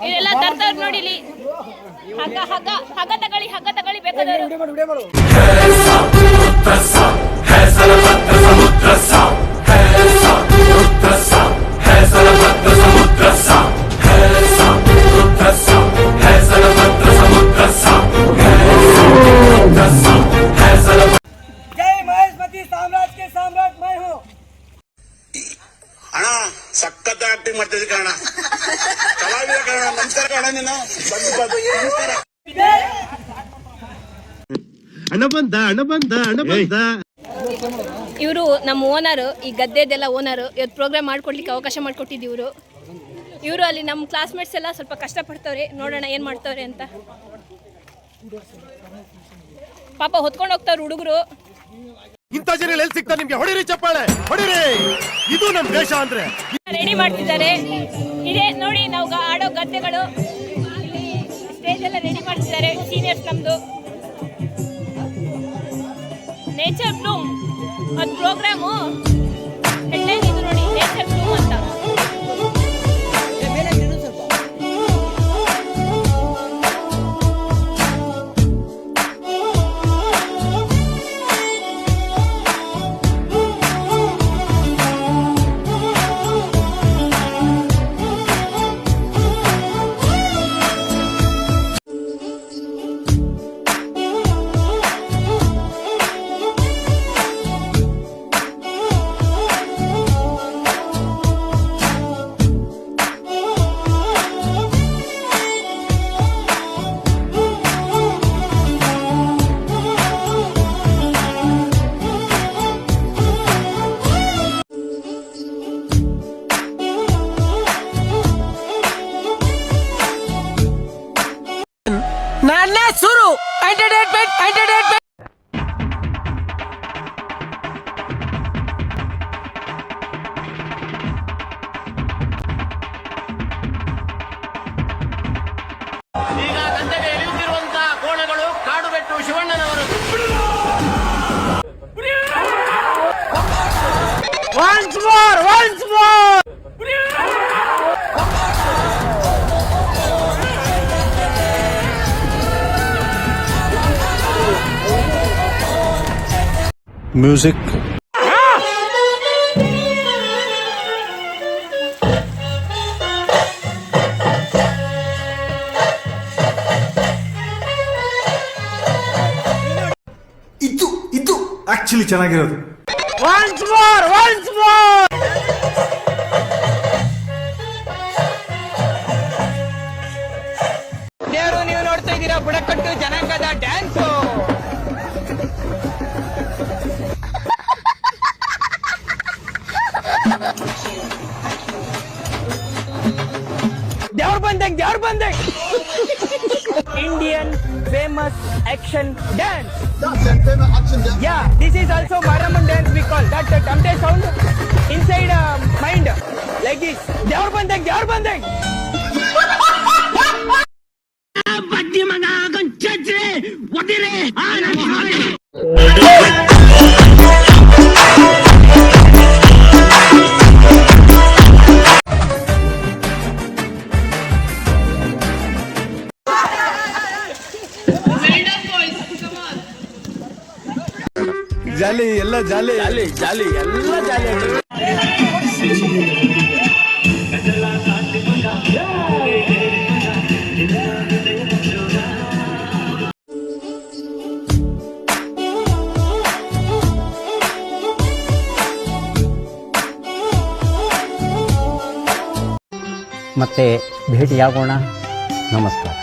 ಇದೆಲ್ಲ ತರ್ತಾರ ನೋಡಿಲಿ. ಹಗ್ಗ ತಗೊಳ್ಳಿ ಬೇಕಾದವರು. जय महेशमती साम्राज्य के सम्राट मैं हूँ. ಅಣ್ಣ ಸಖತ್ ಆಕ್ಟಿಂಗ್ ಮಾಡ್ತಿದ್ದೆ ಕಣ, ಕಲಾವಿದ ಕಣ. ನಮಸ್ಕಾರ ಕಣ, ನೀನು ಇವರು ನಮ್ಮ ಓನರು, ಈ ಗದ್ದೆದೆಲ್ಲ ಓನರು. ಇವತ್ತು ಪ್ರೋಗ್ರಾಮ್ ಮಾಡ್ಕೊಡ್ಲಿಕ್ಕೆ ಅವಕಾಶ ಮಾಡಿಕೊಟ್ಟಿದ್ದು ಇವರು. ಅಲ್ಲಿ ನಮ್ಮ ಕ್ಲಾಸ್ಮೇಟ್ಸ್ ಎಲ್ಲ ಸ್ವಲ್ಪ ಕಷ್ಟಪಡ್ತವ್ರೆ. ನೋಡೋಣ ಏನು ಮಾಡ್ತವ್ರೆ ಅಂತ. ಪಾಪ ಹೊತ್ಕೊಂಡು ಹೋಗ್ತಾವ್ರು ಹುಡುಗರು. ಇಂಥ ಜನ ಎಲ್ಲಿ ಸಿಗ್ತಾರೆ ನಿಮ್ಗೆ? ಹೊಡಿರಿ ಚಪ್ಪಾಳೆ, ಹೊಡಿರಿ. ಇದು ನಮ್ಮ ದೇಶ ಅಂದ್ರೆ. ರೆಡಿ ಮಾಡ್ತಿದ್ದಾರೆ. ಇದೇ ನೋಡಿ ನಾವು ಆಡೋ ಗದ್ದೆಗಳು. ಇಲ್ಲಿ ಸ್ಟೇಜ್ ಎಲ್ಲ ರೆಡಿ ಮಾಡ್ತಿದ್ದಾರೆ ಸೀನಿಯರ್ಸ್. ನಮ್ದು ನೇಚರ್ ಬ್ಲೂಮ್ ಅದು ಪ್ರೋಗ್ರಾಮು. ಹೆಡ್ಲೈನ್ ಇದು ನೋಡಿ, ನೇಚರ್ ಬ್ಲೂಮ್ ಅಂತ. नाना शुरू एंटरटेनमेंट. ಈಗ ಗಂಟೆಗೆ ಇಳಿಯುತ್ತಿರುವಂತಹ ಕೋಣಗಳು ಕಾಡುಬೆಟ್ಟು ಶಿವಣ್ಣನವರು. Once more. Music. ಇದು ಆಕ್ಚುಲಿ ಚೆನ್ನಾಗಿರೋದು. Once more. ದೇವರು ನೀವು ನೋಡ್ತಾ ಇದ್ದೀರಾ ಬುಡಕಟ್ಟು ಜನಾಂಗದ ಡ್ಯಾನ್ಸು. ದೇವ್ರ ಬಂದಂಗ್ Indian famous action dance. Yeah, this is also Maraman dance we call. That tamte sound inside mind like this. ದೇವ್ರ ಬಂದಂಗ್ ಬಡ್ಡಿ ಮಗ ಗಂಚೆ ಒದಿರೆ ಜಾಲಿ ಎಲ್ಲ ಜಾಲಿ ಎಲ್ಲ ಜಾಲಿ. ಮತ್ತೆ ಭೇಟಿಯಾಗೋಣ. ನಮಸ್ಕಾರ.